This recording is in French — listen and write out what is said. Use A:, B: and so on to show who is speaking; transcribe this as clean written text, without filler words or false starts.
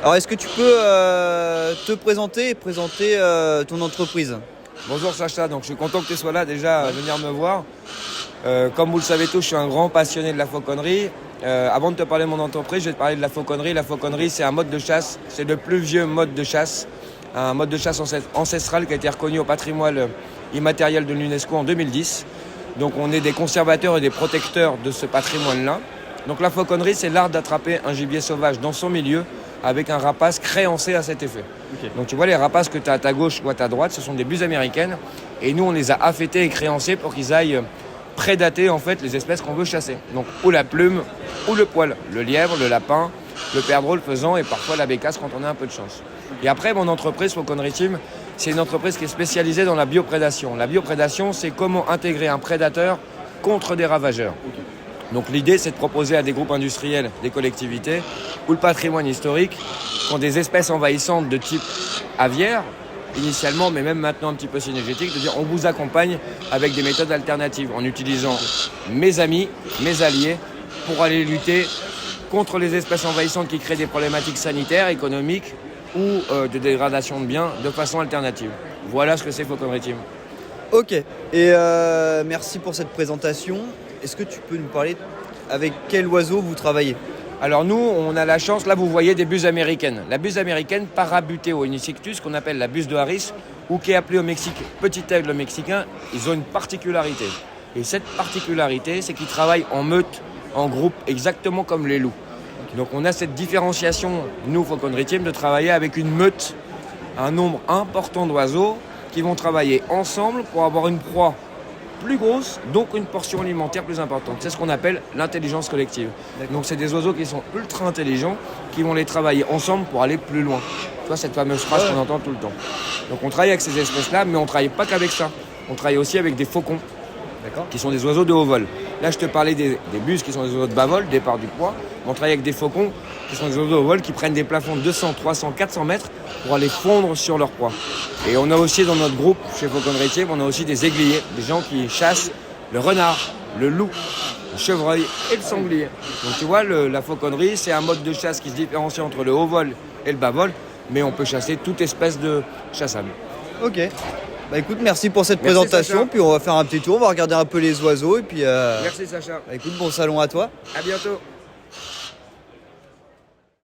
A: Alors, est-ce que tu peux te présenter et présenter ton entreprise?
B: Bonjour Sacha, donc je suis content que tu sois là déjà à venir me voir. Comme vous le savez tous, je suis un grand passionné de la fauconnerie. Avant de te parler de mon entreprise, je vais te parler de la fauconnerie. La fauconnerie, c'est un mode de chasse, c'est le plus vieux mode de chasse. Un mode de chasse ancestral qui a été reconnu au patrimoine immatériel de l'UNESCO en 2010. Donc on est des conservateurs et des protecteurs de ce patrimoine-là. Donc la fauconnerie, c'est l'art d'attraper un gibier sauvage dans son milieu avec un rapace créancé à cet effet. Okay. Donc tu vois les rapaces que tu as à ta gauche ou à ta droite, ce sont des buses américaines. Et nous, on les a affêtés et créancés pour qu'ils aillent prédater en fait les espèces qu'on veut chasser. Donc ou la plume ou le poil, le lièvre, le lapin, le perdreau, le faisan et parfois la bécasse quand on a un peu de chance. Et après, mon entreprise, Fauconnerie Team, c'est une entreprise qui est spécialisée dans la bioprédation. La bioprédation, c'est comment intégrer un prédateur contre des ravageurs. Okay. Donc l'idée, c'est de proposer à des groupes industriels, des collectivités ou le patrimoine historique qui ont des espèces envahissantes de type aviaire, initialement, mais même maintenant un petit peu synergétique, de dire on vous accompagne avec des méthodes alternatives en utilisant mes amis, mes alliés, pour aller lutter contre les espèces envahissantes qui créent des problématiques sanitaires, économiques ou de dégradation de biens de façon alternative. Voilà ce que c'est Fauconnerie Team.
A: Ok, et merci pour cette présentation. Est-ce que tu peux nous parler avec quel oiseau vous travaillez?
B: Alors nous, on a la chance, là vous voyez des buses américaines. La buse américaine Parabuteo unisictus, qu'on appelle la buse de Harris, ou qui est appelée au Mexique petit aigle mexicain, ils ont une particularité. Et cette particularité, c'est qu'ils travaillent en meute, en groupe, exactement comme les loups. Donc on a cette différenciation, nous, Fauconnerie Team, de travailler avec une meute, un nombre important d'oiseaux qui vont travailler ensemble pour avoir une proie plus grosse, donc une portion alimentaire plus importante. C'est ce qu'on appelle l'intelligence collective. D'accord. Donc c'est des oiseaux qui sont ultra intelligents, qui vont les travailler ensemble pour aller plus loin. Tu vois cette fameuse phrase qu'on entend tout le temps. Donc on travaille avec ces espèces-là, mais on ne travaille pas qu'avec ça. On travaille aussi avec des faucons, qui sont des oiseaux de haut vol. Là je te parlais des buses qui sont des oiseaux de bas vol, départ du poids. On travaille avec des faucons qui sont des oiseaux de haut vol qui prennent des plafonds de 200, 300, 400 mètres pour aller fondre sur leur proie. Et on a aussi dans notre groupe, chez Fauconnerie Team, on a aussi des aiguillés, des gens qui chassent le renard, le loup, le chevreuil et le sanglier. Donc tu vois, la fauconnerie, c'est un mode de chasse qui se différencie entre le haut vol et le bas vol, mais on peut chasser toute espèce de chassable.
A: Ok. Bah écoute, merci pour cette présentation, Sacha. Puis on va faire un petit tour, on va regarder un peu les oiseaux et puis...
B: Merci Sacha.
A: Bah écoute, bon salon à toi.
B: À bientôt.